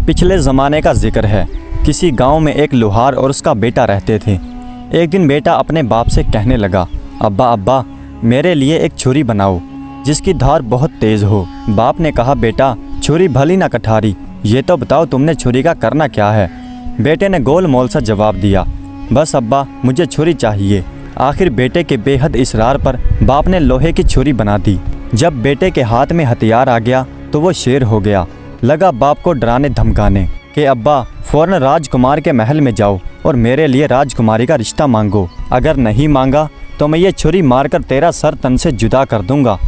पिछले ज़माने का जिक्र है। किसी गांव में एक लोहार और उसका बेटा रहते थे। एक दिन बेटा अपने बाप से कहने लगा, अब्बा अब्बा मेरे लिए एक छुरी बनाओ जिसकी धार बहुत तेज़ हो। बाप ने कहा, बेटा छुरी भली ना कठारी, ये तो बताओ तुमने छुरी का करना क्या है। बेटे ने गोल मोल सा जवाब दिया, बस अब्बा मुझे छुरी चाहिए। आखिर बेटे के बेहद इसरार पर बाप ने लोहे की छुरी बना दी। जब बेटे के हाथ में हथियार आ गया तो वो शेर हो गया। लगा बाप को डराने धमकाने कि अब्बा फ़ौरन राजकुमार के महल में जाओ और मेरे लिए राजकुमारी का रिश्ता मांगो, अगर नहीं मांगा तो मैं ये छुरी मारकर तेरा सर तन से जुदा कर दूंगा।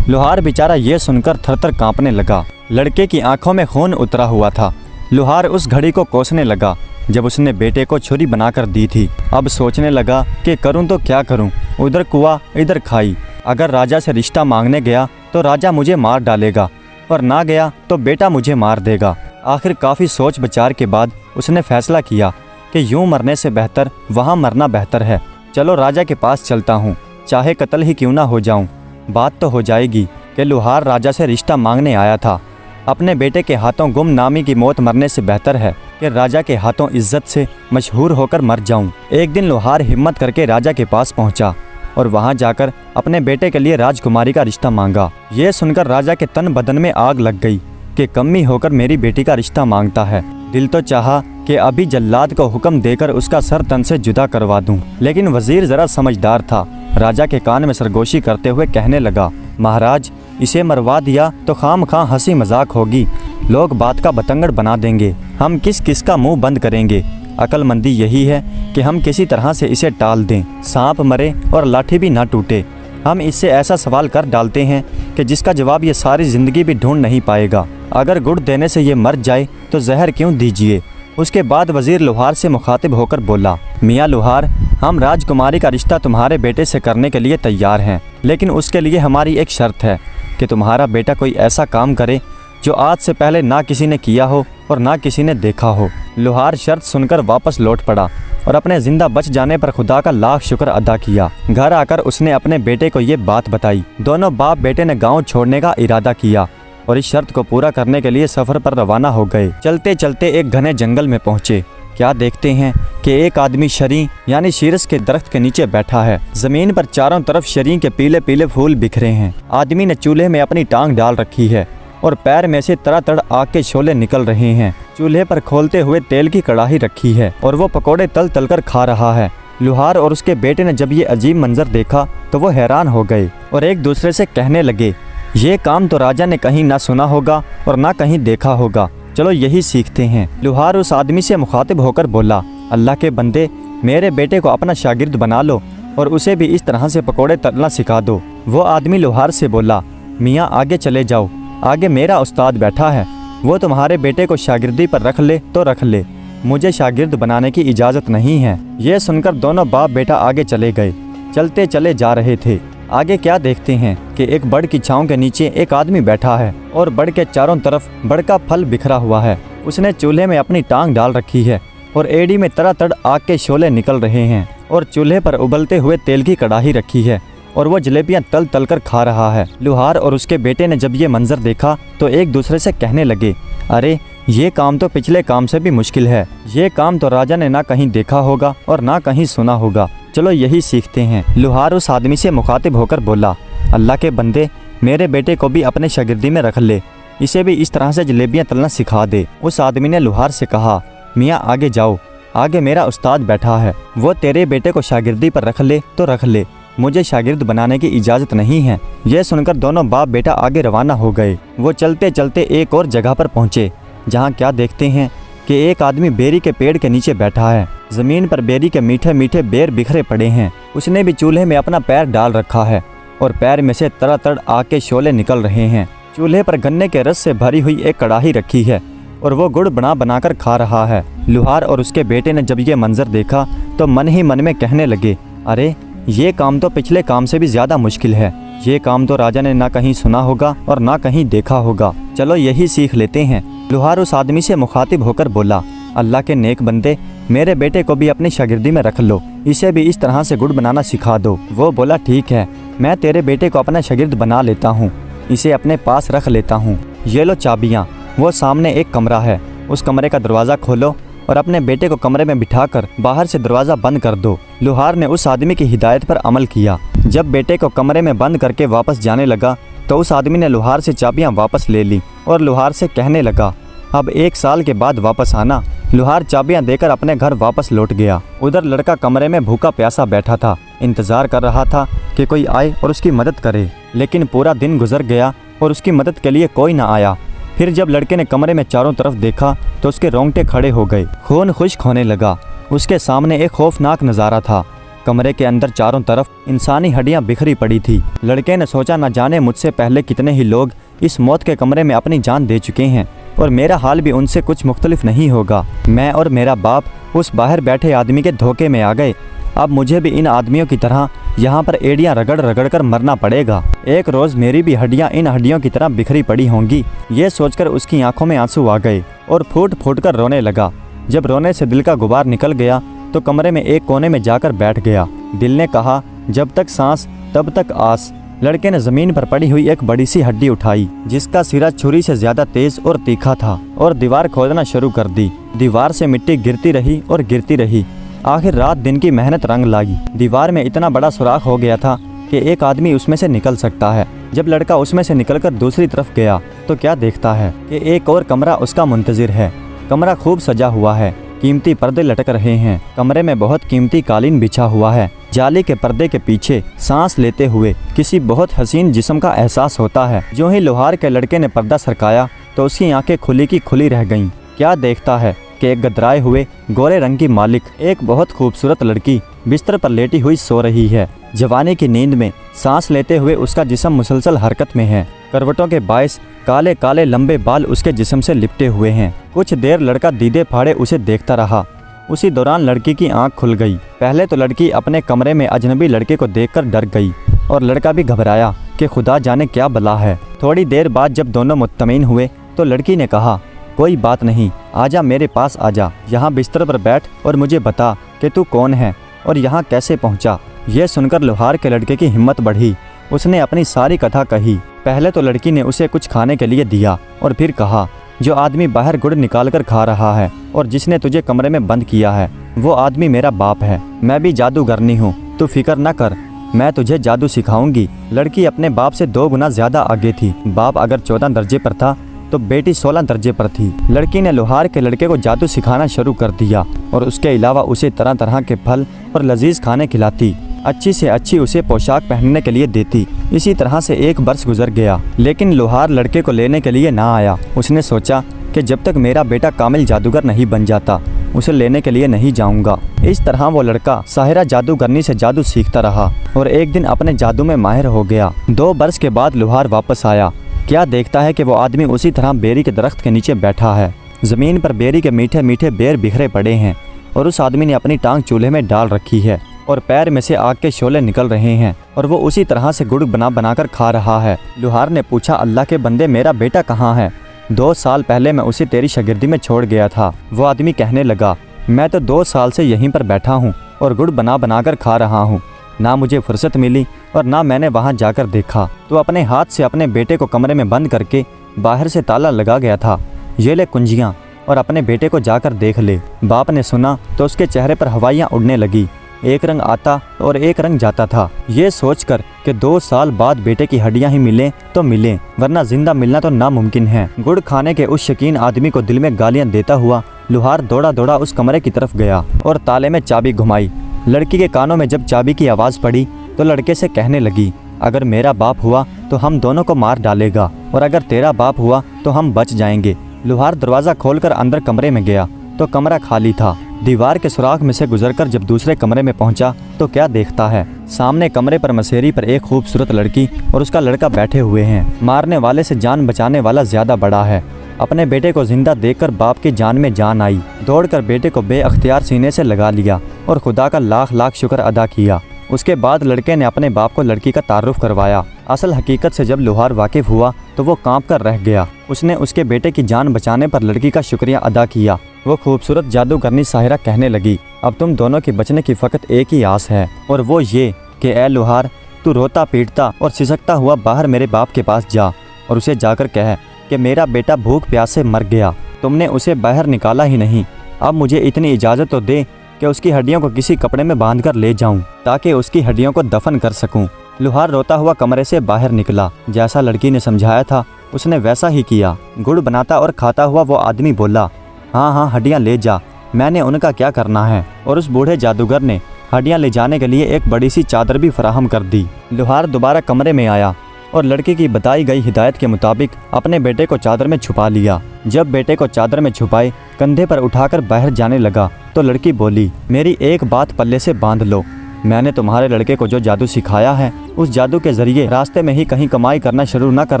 लोहार बेचारा ये सुनकर थरथर कांपने लगा। लड़के की आंखों में खून उतरा हुआ था। लोहार उस घड़ी को कोसने लगा जब उसने बेटे को छुरी बनाकर दी थी। अब सोचने लगा कि करूं तो क्या करूं, उधर कुआं इधर खाई। अगर राजा से रिश्ता मांगने गया तो राजा मुझे मार डालेगा और ना गया तो बेटा मुझे मार देगा। आखिर काफ़ी सोच विचार के बाद उसने फैसला किया कि यूं मरने से बेहतर वहां मरना बेहतर है। चलो राजा के पास चलता हूँ, चाहे कत्ल ही क्यों ना हो जाऊँ। बात तो हो जाएगी कि लोहार राजा से रिश्ता मांगने आया था। अपने बेटे के हाथों गुमनामी की मौत मरने से बेहतर है कि राजा के हाथों इज्जत से मशहूर होकर मर जाऊं। एक दिन लोहार हिम्मत करके राजा के पास पहुंचा और वहां जाकर अपने बेटे के लिए राजकुमारी का रिश्ता मांगा। ये सुनकर राजा के तन बदन में आग लग गई कि कमी होकर मेरी बेटी का रिश्ता मांगता है। दिल तो चाहा कि अभी जल्लाद को हुक्म देकर उसका सर तन से जुदा करवा दूं, लेकिन वजीर जरा समझदार था। राजा के कान में सरगोशी करते हुए कहने लगा, महाराज इसे मरवा दिया तो खामखां हंसी मजाक होगी, लोग बात का बतंगड़ बना देंगे, हम किस किस का मुंह बंद करेंगे। अक्लमंदी यही है कि हम किसी तरह से इसे टाल दें, सांप मरे और लाठी भी ना टूटे। हम इससे ऐसा सवाल कर डालते हैं कि जिसका जवाब ये सारी ज़िंदगी भी ढूंढ नहीं पाएगा। अगर गुड़ देने से ये मर जाए तो जहर क्यों दीजिए। उसके बाद वजीर लोहार से मुखातिब होकर बोला, मियाँ लोहार, हम राजकुमारी का रिश्ता तुम्हारे बेटे से करने के लिए तैयार हैं, लेकिन उसके लिए हमारी एक शर्त है कि तुम्हारा बेटा कोई ऐसा काम करे जो आज से पहले ना किसी ने किया हो और ना किसी ने देखा हो। लोहार शर्त सुनकर वापस लौट पड़ा और अपने जिंदा बच जाने पर खुदा का लाख शुक्र अदा किया। घर आकर उसने अपने बेटे को ये बात बताई। दोनों बाप बेटे ने गांव छोड़ने का इरादा किया और इस शर्त को पूरा करने के लिए सफ़र पर रवाना हो गए। चलते चलते एक घने जंगल में पहुँचे। क्या देखते हैं कि एक आदमी शरी यानी शीरस के दरख्त के नीचे बैठा है। जमीन पर चारों तरफ शरी के पीले पीले फूल बिखरे हैं। आदमी ने चूल्हे में अपनी टांग डाल रखी है और पैर में से तड़ातड़ आग के शोले निकल रहे हैं। चूल्हे पर खोलते हुए तेल की कड़ाही रखी है और वो पकोड़े तल तल कर खा रहा है। लोहार और उसके बेटे ने जब ये अजीब मंजर देखा तो वो हैरान हो गए और एक दूसरे से कहने लगे, ये काम तो राजा ने कहीं ना सुना होगा और ना कहीं देखा होगा, चलो यही सीखते हैं। लोहार उस आदमी से मुखातिब होकर बोला, अल्लाह के बंदे, मेरे बेटे को अपना शागिर्द बना लो और उसे भी इस तरह से पकोड़े तलना सिखा दो। वो आदमी लोहार से बोला, मियाँ आगे चले जाओ, आगे मेरा उस्ताद बैठा है, वो तुम्हारे बेटे को शागिर्दी पर रख ले तो रख ले, मुझे शागिर्द बनाने की इजाज़त नहीं है। ये सुनकर दोनों बाप बेटा आगे चले गए। चलते चले जा रहे थे। आगे क्या देखते हैं कि एक बड़ की छांव के नीचे एक आदमी बैठा है और बड़ के चारों तरफ बड़ का फल बिखरा हुआ है। उसने चूल्हे में अपनी टांग डाल रखी है और एड़ी में तड़ातड़ आग के शोले निकल रहे हैं और चूल्हे पर उबलते हुए तेल की कड़ाही रखी है और वो जलेबियां तल तल कर खा रहा है। लोहार और उसके बेटे ने जब ये मंजर देखा तो एक दूसरे से कहने लगे, अरे ये काम तो पिछले काम से भी मुश्किल है, ये काम तो राजा ने ना कहीं देखा होगा और ना कहीं सुना होगा, चलो यही सीखते हैं। लोहार उस आदमी से मुखातिब होकर बोला, अल्लाह के बंदे, मेरे बेटे को भी अपने शागिर्दी में रख ले, इसे भी इस तरह से जलेबियां तलना सिखा दे। उस आदमी ने लोहार से कहा, मियाँ आगे जाओ, आगे मेरा उस्ताद बैठा है, वो तेरे बेटे को शागिर्दी पर रख ले तो रख ले, मुझे शागिर्द बनाने की इजाज़त नहीं है। यह सुनकर दोनों बाप बेटा आगे रवाना हो गए। वो चलते चलते एक और जगह पर पहुँचे जहाँ क्या देखते हैं कि एक आदमी बेरी के पेड़ के नीचे बैठा है। ज़मीन पर बेरी के मीठे मीठे बेर बिखरे पड़े हैं। उसने भी चूल्हे में अपना पैर डाल रखा है और पैर में से तड़ातड़ आग के शोले निकल रहे हैं। चूल्हे पर गन्ने के रस से भरी हुई एक कड़ाही रखी है और वो गुड़ बनाकर खा रहा है। लोहार और उसके बेटे ने जब ये मंजर देखा तो मन ही मन में कहने लगे, अरे ये काम तो पिछले काम से भी ज़्यादा मुश्किल है, ये काम तो राजा ने ना कहीं सुना होगा और ना कहीं देखा होगा, चलो यही सीख लेते हैं। लोहार उस आदमी से मुखातिब होकर बोला, अल्लाह के नेक बंदे, मेरे बेटे को भी अपनी शागिर्दी में रख लो, इसे भी इस तरह से गुड़ बनाना सिखा दो। वो बोला, ठीक है, मैं तेरे बेटे को अपना शागिर्द बना लेता हूँ, इसे अपने पास रख लेता हूँ। ये लो चाबियाँ। वो सामने एक कमरा है, उस कमरे का दरवाज़ा खोलो और अपने बेटे को कमरे में बिठाकर बाहर से दरवाज़ा बंद कर दो। लोहार ने उस आदमी की हिदायत पर अमल किया। जब बेटे को कमरे में बंद करके वापस जाने लगा तो उस आदमी ने लोहार से चाबियां वापस ले ली और लोहार से कहने लगा, अब 1 साल के बाद वापस आना। लोहार चाबियां देकर अपने घर वापस लौट गया। उधर लड़का कमरे में भूखा प्यासा बैठा था, इंतजार कर रहा था कि कोई आए और उसकी मदद करे, लेकिन पूरा दिन गुजर गया और उसकी मदद के लिए कोई ना आया। फिर जब लड़के ने कमरे में चारों तरफ देखा तो उसके रोंगटे खड़े हो गए, खून खुश्क होने लगा। उसके सामने एक खौफनाक नज़ारा था। कमरे के अंदर चारों तरफ इंसानी हड्डियां बिखरी पड़ी थी। लड़के ने सोचा, न जाने मुझसे पहले कितने ही लोग इस मौत के कमरे में अपनी जान दे चुके हैं और मेरा हाल भी उनसे कुछ मुख्तलिफ नहीं होगा। मैं और मेरा बाप उस बाहर बैठे आदमी के धोखे में आ गए। अब मुझे भी इन आदमियों की तरह यहाँ पर एड़ियाँ रगड़ रगड़ कर मरना पड़ेगा। एक रोज़ मेरी भी हड्डियाँ इन हड्डियों की तरह बिखरी पड़ी होंगी। ये सोचकर उसकी आंखों में आंसू आ गए और फूट फूट कर रोने लगा। जब रोने से दिल का गुबार निकल गया तो कमरे में एक कोने में जाकर बैठ गया। दिल ने कहा, जब तक सांस तब तक आस। लड़के ने जमीन पर पड़ी हुई एक बड़ी सी हड्डी उठाई जिसका सिरा छुरी से ज्यादा तेज और तीखा था और दीवार खोदना शुरू कर दी। दीवार से मिट्टी गिरती रही और गिरती रही। आखिर रात दिन की मेहनत रंग लाई। दीवार में इतना बड़ा सुराख हो गया था कि एक आदमी उसमें से निकल सकता है। जब लड़का उसमें से निकलकर दूसरी तरफ गया तो क्या देखता है कि एक और कमरा उसका मुंतजिर है। कमरा खूब सजा हुआ है, कीमती पर्दे लटक रहे हैं। कमरे में बहुत कीमती कालीन बिछा हुआ है। जाली के पर्दे के पीछे सांस लेते हुए किसी बहुत हसीन जिस्म का एहसास होता है। जो ही लोहार के लड़के ने पर्दा सरकाया तो उसकी आंखें खुली की खुली रह गईं। क्या देखता है कि एक गदराए हुए गोरे रंग की मालिक एक बहुत खूबसूरत लड़की बिस्तर पर लेटी हुई सो रही है। जवानी की नींद में सांस लेते हुए उसका जिस्म मुसलसल हरकत में है। करवटों के बायस काले काले लंबे बाल उसके जिस्म से लिपटे हुए हैं। कुछ देर लड़का दीदे फाड़े उसे देखता रहा। उसी दौरान लड़की की आंख खुल गई। पहले तो लड़की अपने कमरे में अजनबी लड़के को देखकर डर गई और लड़का भी घबराया कि खुदा जाने क्या बला है। थोड़ी देर बाद जब दोनों मुत्तमीन हुए तो लड़की ने कहा, कोई बात नहीं, आजा मेरे पास आजा, यहाँ बिस्तर पर बैठ और मुझे बता कि तू कौन है और यहाँ कैसे पहुँचा। यह सुनकर लोहार के लड़के की हिम्मत बढ़ी। उसने अपनी सारी कथा कही। पहले तो लड़की ने उसे कुछ खाने के लिए दिया और फिर कहा, जो आदमी बाहर गुड़ निकाल कर खा रहा है और जिसने तुझे कमरे में बंद किया है वो आदमी मेरा बाप है। मैं भी जादूगरनी हूँ, तू फिक्र न कर, मैं तुझे जादू सिखाऊंगी। लड़की अपने बाप से 2 गुना ज्यादा आगे थी। बाप अगर 14 दर्जे पर था तो बेटी 16 दर्जे पर थी। लड़की ने लोहार के लड़के को जादू सिखाना शुरू कर दिया और उसके अलावा उसे तरह तरह के फल और लजीज खाने खिलाती। अच्छी से अच्छी उसे पोशाक पहनने के लिए देती। इसी तरह से 1 वर्ष गुजर गया, लेकिन लोहार लड़के को लेने के लिए ना आया। उसने सोचा कि जब तक मेरा बेटा कामिल जादूगर नहीं बन जाता उसे लेने के लिए नहीं जाऊंगा। इस तरह वो लड़का साहिरा जादूगरनी से जादू सीखता रहा और एक दिन अपने जादू में माहिर हो गया। 2 वर्ष के बाद लोहार वापस आया। क्या देखता है कि वो आदमी उसी तरह बेरी के दरख्त के नीचे बैठा है। जमीन पर बेरी के मीठे मीठे बेर बिखरे पड़े हैं और उस आदमी ने अपनी टांग चूल्हे में डाल रखी है और पैर में से आग के शोले निकल रहे हैं और वो उसी तरह से गुड़ बनाकर खा रहा है। लोहार ने पूछा, अल्लाह के बंदे, मेरा बेटा कहाँ है? 2 साल पहले मैं उसे तेरी शागिर्दी में छोड़ गया था। वो आदमी कहने लगा, मैं तो 2 साल से यहीं पर बैठा हूँ और गुड़ बनाकर खा रहा हूँ। ना मुझे फुर्सत मिली और ना मैंने वहाँ जाकर देखा। तो अपने हाथ से अपने बेटे को कमरे में बंद करके बाहर से ताला लगा गया था। ये ले कुंजियाँ और अपने बेटे को जाकर देख ले। बाप ने सुना तो उसके चेहरे पर हवाइयाँ उड़ने लगी। एक रंग आता और एक रंग जाता था। ये सोचकर कि 2 साल बाद बेटे की हड्डियां ही मिलें तो मिलें, वरना जिंदा मिलना तो नामुमकिन है। गुड़ खाने के उस शकीन आदमी को दिल में गालियां देता हुआ लोहार दौड़ा दौड़ा उस कमरे की तरफ गया और ताले में चाबी घुमाई। लड़की के कानों में जब चाबी की आवाज़ पड़ी तो लड़के से कहने लगी, अगर मेरा बाप हुआ तो हम दोनों को मार डालेगा और अगर तेरा बाप हुआ तो हम बच जाएंगे। लोहार दरवाज़ा खोलकर अंदर कमरे में गया तो कमरा खाली था। दीवार के सुराख में से गुजरकर जब दूसरे कमरे में पहुंचा तो क्या देखता है, सामने कमरे पर मसेरी पर एक खूबसूरत लड़की और उसका लड़का बैठे हुए हैं। मारने वाले से जान बचाने वाला ज्यादा बड़ा है। अपने बेटे को जिंदा देखकर बाप की जान में जान आई। दौड़कर बेटे को बेअख्तियार सीने से लगा लिया और खुदा का लाख लाख शुक्र अदा किया। उसके बाद लड़के ने अपने बाप को लड़की का तारुफ करवाया। असल हकीकत से जब लोहार वाकिफ हुआ तो वो कांप कर रह गया। उसने उसके बेटे की जान बचाने पर लड़की का शुक्रिया अदा किया। वो खूबसूरत जादूगरनी साहिरा कहने लगी, अब तुम दोनों के बचने की फ़कत एक ही आस है और वो ये कि ए लोहार, तू रोता पीटता और सिसकता हुआ बाहर मेरे बाप के पास जा और उसे जाकर कह कि मेरा बेटा भूख प्यास से मर गया। तुमने उसे बाहर निकाला ही नहीं। अब मुझे इतनी इजाज़त तो दे कि उसकी हड्डियों को किसी कपड़े में बांध कर ले जाऊं, ताकि उसकी हड्डियों को दफन कर सकूं। लुहार रोता हुआ कमरे से बाहर निकला। जैसा लड़की ने समझाया था उसने वैसा ही किया। गुड़ बनाता और खाता हुआ वो आदमी बोला, हाँ हाँ हड्डियाँ ले जा, मैंने उनका क्या करना है। और उस बूढ़े जादूगर ने हड्डियाँ ले जाने के लिए एक बड़ी सी चादर भी फराहम कर दी। लुहार दोबारा कमरे में आया और लड़की की बताई गई हिदायत के मुताबिक अपने बेटे को चादर में छुपा लिया। जब बेटे को चादर में छुपाए कंधे पर उठाकर बाहर जाने लगा तो लड़की बोली, मेरी एक बात पल्ले से बांध लो, मैंने तुम्हारे लड़के को जो जादू सिखाया है उस जादू के जरिए रास्ते में ही कहीं कमाई करना शुरू न कर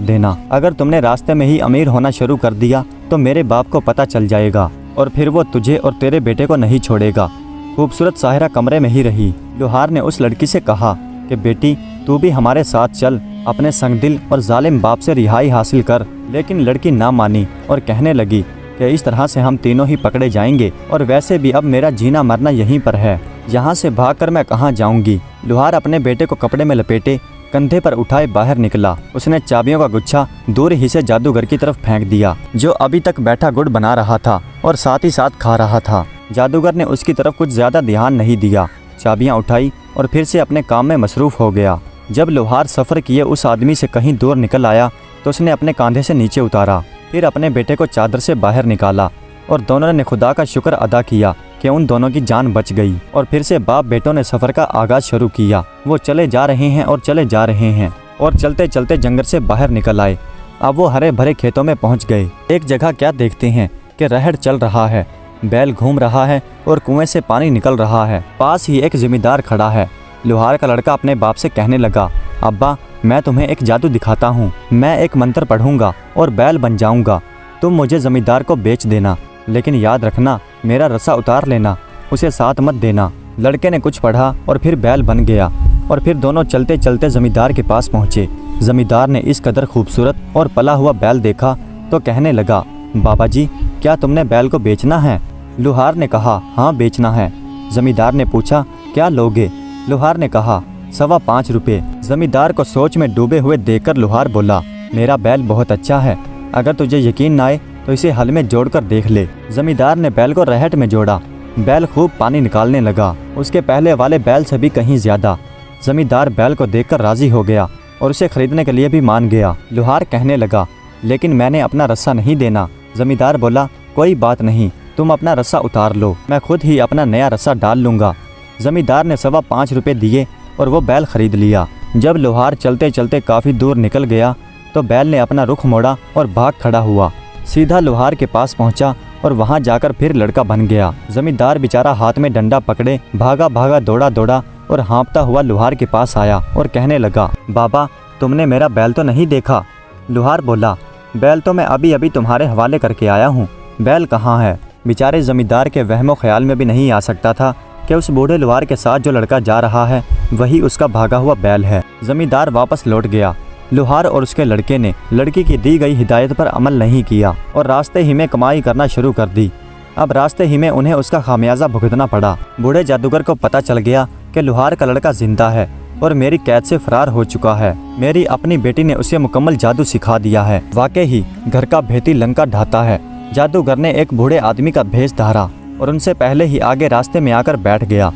देना। अगर तुमने रास्ते में ही अमीर होना शुरू कर दिया तो मेरे बाप को पता चल जाएगा और फिर वो तुझे और तेरे बेटे को नहीं छोड़ेगा। खूबसूरत साहिरा कमरे में ही रही। लुहार ने उस लड़की से कहा कि बेटी तू भी हमारे साथ चल, अपने संगदिल और जालिम बाप से रिहाई हासिल कर। लेकिन लड़की ना मानी और कहने लगी कि इस तरह से हम तीनों ही पकड़े जाएंगे और वैसे भी अब मेरा जीना मरना यहीं पर है, यहाँ से भागकर मैं कहाँ जाऊंगी। लुहार अपने बेटे को कपड़े में लपेटे कंधे पर उठाए बाहर निकला। उसने चाबियों का गुच्छा दूर ही से जादूगर की तरफ फेंक दिया, जो अभी तक बैठा गुड़ बना रहा था और साथ ही साथ खा रहा था। जादूगर ने उसकी तरफ कुछ ज्यादा ध्यान नहीं दिया, चाबियां उठाई और फिर से अपने काम में मसरूफ हो गया। जब लुहार सफ़र किए उस आदमी से कहीं दूर निकल आया तो उसने अपने कंधे से नीचे उतारा, फिर अपने बेटे को चादर से बाहर निकाला और दोनों ने खुदा का शुक्र अदा किया कि उन दोनों की जान बच गई। और फिर से बाप बेटों ने सफ़र का आगाज़ शुरू किया। वो चले जा रहे हैं और चले जा रहे हैं और चलते चलते जंगल से बाहर निकल आए। अब वो हरे भरे खेतों में पहुंच गए। एक जगह क्या देखते हैं कि रहड़ चल रहा है, बैल घूम रहा है और कुएं से पानी निकल रहा है। पास ही एक जिम्मेदार खड़ा है। लुहार का लड़का अपने बाप से कहने लगा, अब्बा मैं तुम्हें एक जादू दिखाता हूँ, मैं एक मंत्र पढ़ूंगा और बैल बन जाऊंगा, तुम मुझे जमींदार को बेच देना, लेकिन याद रखना मेरा रस्सा उतार लेना, उसे साथ मत देना। लड़के ने कुछ पढ़ा और फिर बैल बन गया और फिर दोनों चलते चलते जमींदार के पास पहुँचे। जमींदार ने इस कदर खूबसूरत और पला हुआ बैल देखा तो कहने लगा, बाबा जी क्या तुमने बैल को बेचना है? लुहार ने कहा, हाँ बेचना है। जमींदार ने पूछा, क्या लोगे? लुहार ने कहा, 5.25 रुपये। जमींदार को सोच में डूबे हुए देखकर लुहार बोला, मेरा बैल बहुत अच्छा है, अगर तुझे यकीन न आए तो इसे हल में जोड़कर देख ले। जमींदार ने बैल को रहट में जोड़ा। बैल खूब पानी निकालने लगा, उसके पहले वाले बैल से भी कहीं ज्यादा। जमींदार बैल को देखकर राजी हो गया और उसे खरीदने के लिए भी मान गया। लुहार कहने लगा, लेकिन मैंने अपना रस्सा नहीं देना। जमींदार बोला, कोई बात नहीं, तुम अपना रस्सा उतार लो, मैं खुद ही अपना नया रस्सा डाल लूँगा। जमींदार ने 5.25 रुपये दिए और वो बैल खरीद लिया। जब लुहार चलते चलते काफ़ी दूर निकल गया तो बैल ने अपना रुख मोड़ा और भाग खड़ा हुआ, सीधा लुहार के पास पहुंचा और वहां जाकर फिर लड़का बन गया। जमींदार बेचारा हाथ में डंडा पकड़े भागा भागा दौड़ा दौड़ा और हाँफता हुआ लुहार के पास आया और कहने लगा, बाबा तुमने मेरा बैल तो नहीं देखा? लुहार बोला, बैल तो मैं अभी अभी तुम्हारे हवाले करके आया हूँ, बैल कहाँ है? बेचारे जमींदार के वहमो ख्याल में भी नहीं आ सकता था कि उस बूढ़े लुहार के साथ जो लड़का जा रहा है वही उसका भागा हुआ बैल है। जमींदार वापस लौट गया। लुहार और उसके लड़के ने लड़की की दी गई हिदायत पर अमल नहीं किया और रास्ते ही में कमाई करना शुरू कर दी। अब रास्ते ही में उन्हें उसका खामियाजा भुगतना पड़ा। बूढ़े जादूगर को पता चल गया कि लुहार का लड़का जिंदा है और मेरी कैद से फरार हो चुका है। मेरी अपनी बेटी ने उसे मुकम्मल जादू सिखा दिया है। वाकई ही घर का भेदी लंका ढाता है। जादूगर ने एक बूढ़े आदमी का भेष धारा और उनसे पहले ही आगे रास्ते में आकर बैठ गया।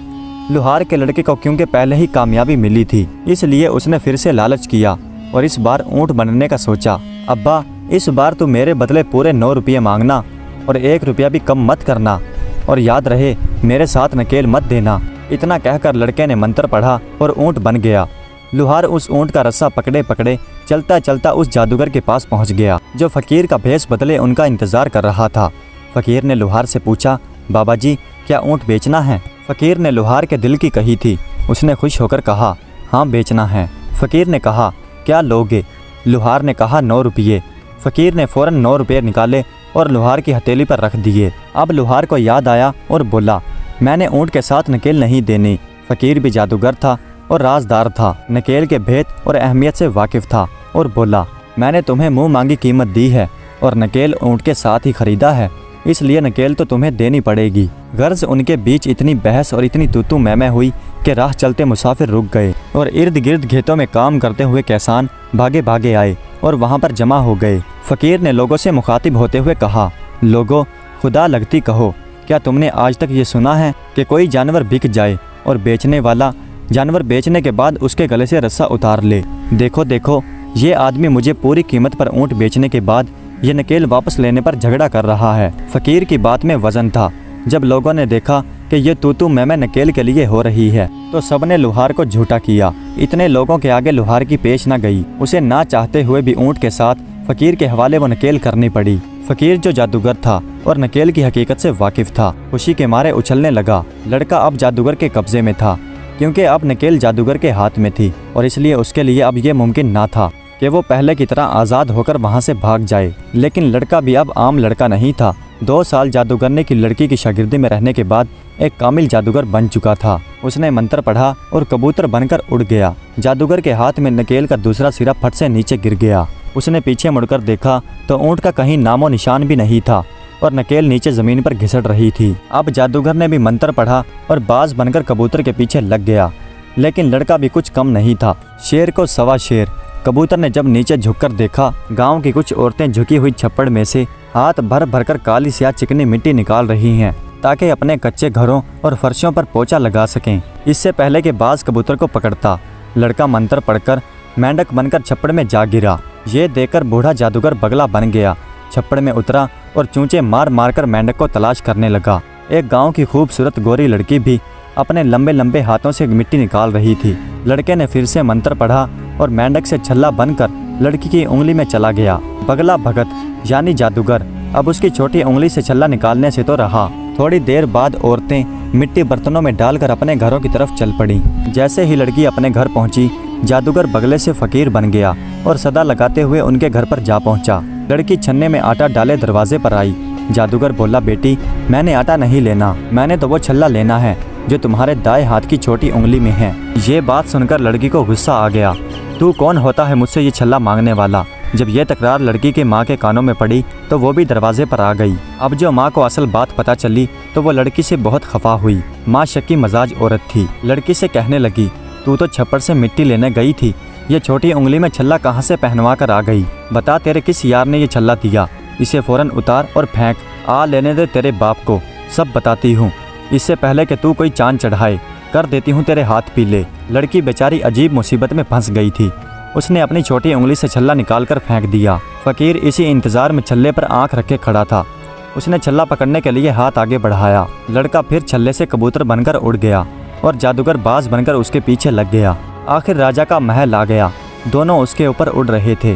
लुहार के लड़के को क्योंकि पहले ही कामयाबी मिली थी, इसलिए उसने फिर से लालच किया और इस बार ऊँट बनने का सोचा। अब्बा इस बार तू मेरे बदले पूरे 9 रुपये मांगना और 1 रुपया भी कम मत करना, और याद रहे मेरे साथ नकेल मत देना। इतना कहकर लड़के ने मंत्र पढ़ा और ऊँट बन गया। लुहार उस ऊँट का रस्सा पकड़े पकड़े चलता चलता उस जादूगर के पास पहुँच गया, जो फकीर का भेष बदले उनका इंतजार कर रहा था। फकीर ने लुहार से पूछा, बाबा जी क्या ऊँट बेचना है? फकीर ने लुहार के दिल की कही थी। उसने खुश होकर कहा, हाँ बेचना है। फकीर ने कहा, क्या लोगे? लुहार ने कहा, 9 रुपये। फकीर ने फ़ौरन 9 रुपये निकाले और लुहार की हथेली पर रख दिए। अब लुहार को याद आया और बोला, मैंने ऊँट के साथ नकेल नहीं देनी। फकीर भी जादूगर था और राजदार था, नकेल के भेद और अहमियत से वाकिफ़ था और बोला, मैंने तुम्हें मुँह मांगी कीमत दी है और नकेल ऊँट के साथ ही खरीदा है, इसलिए नकेल तो तुम्हें देनी पड़ेगी। गर्ज उनके बीच इतनी बहस और इतनी तूतू मैमे हुई कि राह चलते मुसाफिर रुक गए और इर्द गिर्द खेतों में काम करते हुए किसान भागे भागे आए और वहां पर जमा हो गए। फकीर ने लोगों से मुखातिब होते हुए कहा, लोगों, खुदा लगती कहो, क्या तुमने आज तक ये सुना है कि कोई जानवर बिक जाए और बेचने वाला जानवर बेचने के बाद उसके गले से रस्सा उतार ले? देखो देखो, ये आदमी मुझे पूरी कीमत पर ऊँट बेचने के बाद ये नकेल वापस लेने पर झगड़ा कर रहा है। फ़कीर की बात में वजन था। जब लोगों ने देखा कि ये तू मैं नकेल के लिए हो रही है तो सबने लुहार को झूठा किया। इतने लोगों के आगे लुहार की पेश न गई। उसे ना चाहते हुए भी ऊँट के साथ फ़कीर के हवाले वो नकेल करनी पड़ी। फ़कीर जो जादूगर था और नकेल की हकीकत से वाकिफ था, खुशी के मारे उछलने लगा। लड़का अब जादूगर के कब्जे में था, क्योंकि अब नकेल जादूगर के हाथ में थी और इसलिए उसके लिए अब ये मुमकिन ना था कि वो पहले की तरह आज़ाद होकर वहाँ से भाग जाए। लेकिन लड़का भी अब आम लड़का नहीं था। 2 साल जादूगरने की लड़की की शागिर्दी में रहने के बाद एक कामिल जादूगर बन चुका था। उसने मंत्र पढ़ा और कबूतर बनकर उड़ गया। जादूगर के हाथ में नकेल का दूसरा सिरा फट से नीचे गिर गया। उसने पीछे मुड़कर देखा तो ऊँट का कहीं नामो निशान भी नहीं था और नकेल नीचे ज़मीन पर घिसट रही थी। अब जादूगर ने भी मंत्र पढ़ा और बाज बनकर कबूतर के पीछे लग गया। लेकिन लड़का भी कुछ कम नहीं था। शेर को सवा शेर। कबूतर ने जब नीचे झुककर देखा, गांव की कुछ औरतें झुकी हुई छप्पड़ में से हाथ भर भरकर काली स्याह चिकनी मिट्टी निकाल रही हैं ताकि अपने कच्चे घरों और फर्शों पर पोछा लगा सकें। इससे पहले कि बाज कबूतर को पकड़ता, लड़का मंत्र पढ़कर मेंढक बनकर छप्पड़ में जा गिरा। ये देखकर बूढ़ा जादूगर बगला बन गया, छप्पड़ में उतरा और चूंचे मार मार कर मेंढक को तलाश करने लगा। एक गाँव की खूबसूरत गोरी लड़की भी अपने लंबे लंबे हाथों से मिट्टी निकाल रही थी। लड़के ने फिर से मंत्र पढ़ा और मेंढक से छल्ला बनकर लड़की की उंगली में चला गया। बगला भगत यानी जादूगर अब उसकी छोटी उंगली से छल्ला निकालने से तो रहा। थोड़ी देर बाद औरतें मिट्टी बर्तनों में डालकर अपने घरों की तरफ चल पड़ी। जैसे ही लड़की अपने घर पहुंची, जादूगर बगले से फ़कीर बन गया और सदा लगाते हुए उनके घर पर जा पहुंचा। लड़की छन्ने में आटा डाले दरवाजे पर आई। जादूगर बोला, बेटी, मैंने आटा नहीं लेना, मैंने तो वो छल्ला लेना है जो तुम्हारे दाएं हाथ की छोटी उंगली में है। ये बात सुनकर लड़की को गुस्सा आ गया। तू कौन होता है मुझसे ये छल्ला मांगने वाला? जब यह तकरार लड़की के माँ के कानों में पड़ी तो वो भी दरवाजे पर आ गई। अब जो माँ को असल बात पता चली तो वो लड़की से बहुत खफा हुई। माँ शक्की मजाज औरत थी। लड़की से कहने लगी, तू तो छप्पड़ से मिट्टी लेने गई थी, ये छोटी उंगली में छल्ला कहाँ से पहनवा कर आ गई? बता, तेरे किस यार ने ये छल्ला दिया? इसे फौरन उतार और फेंक। आ लेने दे तेरे बाप को, सब बताती हूँ। इससे पहले कि तू कोई चांद चढ़ाए, कर देती हूँ तेरे हाथ पीले। लड़की बेचारी अजीब मुसीबत में फंस गई थी। उसने अपनी छोटी उंगली से छल्ला निकालकर फेंक दिया। फ़कीर इसी इंतज़ार में छल्ले पर आंख रखे खड़ा था। उसने छल्ला पकड़ने के लिए हाथ आगे बढ़ाया। लड़का फिर छल्ले से कबूतर बनकर उड़ गया और जादूगर बाज बनकर उसके पीछे लग गया। आखिर राजा का महल आ गया। दोनों उसके ऊपर उड़ रहे थे।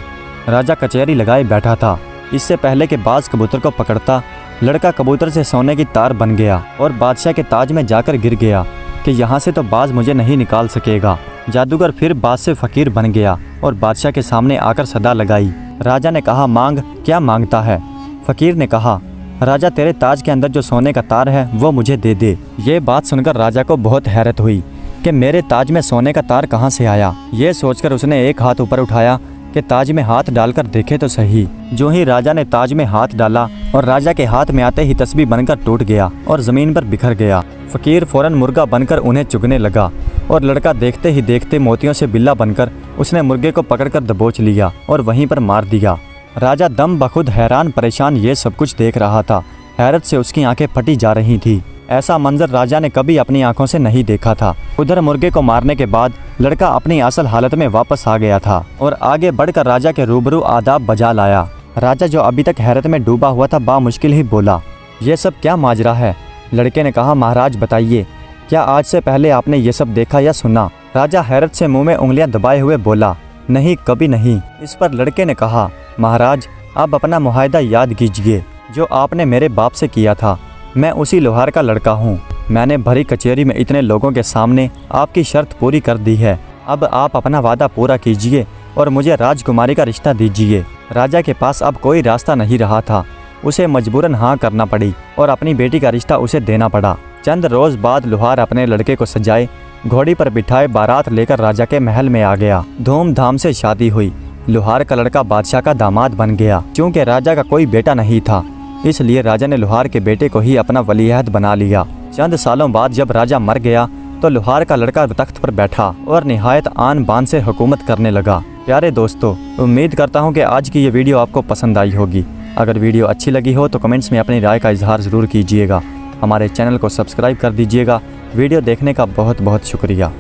राजा कचहरी लगाए बैठा था। इससे पहले कि बाज कबूतर को पकड़ता, लड़का कबूतर से सोने की तार बन गया और बादशाह के ताज में जाकर गिर गया कि यहाँ से तो बाज मुझे नहीं निकाल सकेगा। जादूगर फिर बाज से फ़कीर बन गया और बादशाह के सामने आकर सदा लगाई। राजा ने कहा, मांग, क्या मांगता है? फ़कीर ने कहा, राजा, तेरे ताज के अंदर जो सोने का तार है वो मुझे दे दे। ये बात सुनकर राजा को बहुत हैरत हुई कि मेरे ताज में सोने का तार कहाँ से आया। ये सोचकर उसने एक हाथ ऊपर उठाया कि ताज में हाथ डालकर देखे तो सही। जो ही राजा ने ताज में हाथ डाला और राजा के हाथ में आते ही तस्बीह बनकर टूट गया और ज़मीन पर बिखर गया। फ़कीर फ़ौरन मुर्गा बनकर उन्हें चुगने लगा और लड़का देखते ही देखते मोतियों से बिल्ला बनकर उसने मुर्गे को पकड़कर दबोच लिया और वहीं पर मार दिया। राजा दम बखुद हैरान परेशान ये सब कुछ देख रहा था। हैरत से उसकी आंखें फटी जा रही थी। ऐसा मंजर राजा ने कभी अपनी आंखों से नहीं देखा था। उधर मुर्गे को मारने के बाद लड़का अपनी असल हालत में वापस आ गया था और आगे बढ़कर राजा के रूबरू आदाब बजा लाया। राजा, जो अभी तक हैरत में डूबा हुआ था, बामुश्किल ही बोला, ये सब क्या माजरा है? लड़के ने कहा, महाराज बताइए, क्या आज से पहले आपने ये सब देखा या सुना? राजा हैरत से मुंह में उंगलियां दबाए हुए बोला, नहीं, कभी नहीं। इस पर लड़के ने कहा, महाराज, आप अपना मुआहदा याद कीजिए जो आपने मेरे बाप से किया था। मैं उसी लोहार का लड़का हूँ। मैंने भरी कचहरी में इतने लोगों के सामने आपकी शर्त पूरी कर दी है। अब आप अपना वादा पूरा कीजिए और मुझे राजकुमारी का रिश्ता दीजिए। राजा के पास अब कोई रास्ता नहीं रहा था। उसे मजबूरन हाँ करना पड़ी और अपनी बेटी का रिश्ता उसे देना पड़ा। चंद रोज बाद लोहार अपने लड़के को सजाए घोड़ी पर बिठाए बारात लेकर राजा के महल में आ गया। धूमधाम से शादी हुई। लोहार का लड़का बादशाह का दामाद बन गया। चूँकि राजा का कोई बेटा नहीं था, इसलिए राजा ने लोहार के बेटे को ही अपना वलीअहद बना लिया। चंद सालों बाद जब राजा मर गया तो लोहार का लड़का तख्त पर बैठा और निहायत आन बान से हुकूमत करने लगा। प्यारे दोस्तों, उम्मीद करता हूँ कि आज की ये वीडियो आपको पसंद आई होगी। अगर वीडियो अच्छी लगी हो तो कमेंट्स में अपनी राय का इजहार ज़रूर कीजिएगा। हमारे चैनल को सब्सक्राइब कर दीजिएगा। वीडियो देखने का बहुत बहुत शुक्रिया।